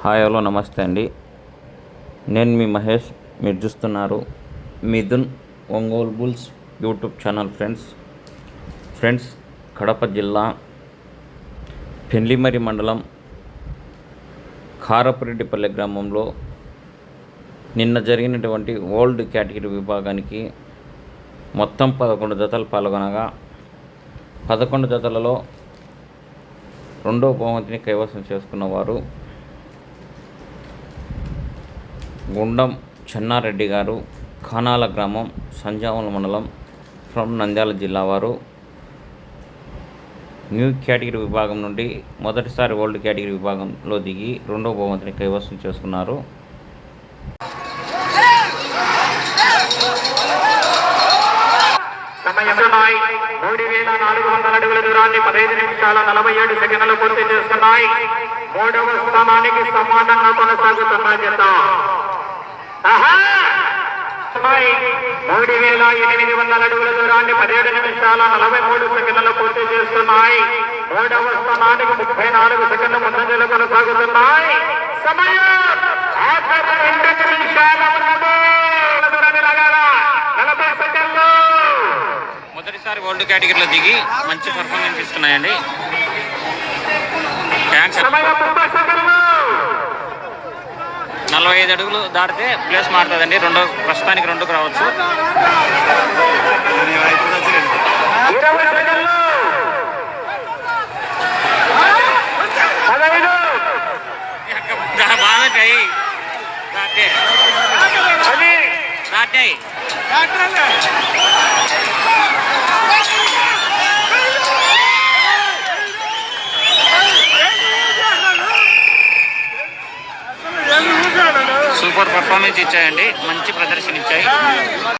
Hi hello నమస్తే అండి. నేను మీ మహేష్. మీరు చూస్తున్నారు Mithun Ongole bulls YouTube channel. Friends Kadapa జిల్లా పెండ్లిమర్రి మండలం కారపురెడ్డిపల్లె గ్రామంలో నిన్న జరిగినటువంటి ఓల్డ్ కేటగిరీ విభాగానికి మొత్తం 11 జతలు పాల్గొనగా 11 జతలలో రెండో బహుమతిని కైవసం చేసుకున్నవారు గుండం చెన్నారెడ్డి గారు, ఖానాల గ్రామం, సంజావుల మండలం, ఫ్రమ్ నంద్యాల జిల్లా వారు. న్యూ కేటగిరీ విభాగం నుండి మొదటిసారి ఓల్డ్ కేటగిరీ విభాగంలో దిగి రెండో బహుమతిని కైవసం చేసుకున్నారు. సమయం 3,400 అడుగుల దూరాన్ని 15 నిమిషాల 47 సెకండ్లు పూర్తి చేస్తున్నాయి. మూడవ స్థానానికి సమానంగా కొనసాగుతున్న జత 3,800 అడుగుల దూరాన్ని 17 నిమిషాల 43 సెకండ్లు పూర్తి చేస్తున్నాయి. మూడవ స్థానానికి 34 సెకండ్లు ముందంజలో కొనసాగుతున్నాయి. సమయం 2 నిమిషాల 40 సెకండ్లు. మొదటిసారి ఓల్డ్ కేటగిరీలో దిగి మంచి పర్ఫార్మెన్స్ ఇస్తున్నాయండి. థ్యాంక్స్. 45 అడుగులు దాటితే ప్లేస్ మారుతుందండి. ప్రస్తుతానికి 2కు రావచ్చు. సూపర్ పర్ఫార్మెన్స్ ఇచ్చాయండి. మంచి ప్రదర్శన ఇచ్చాయి.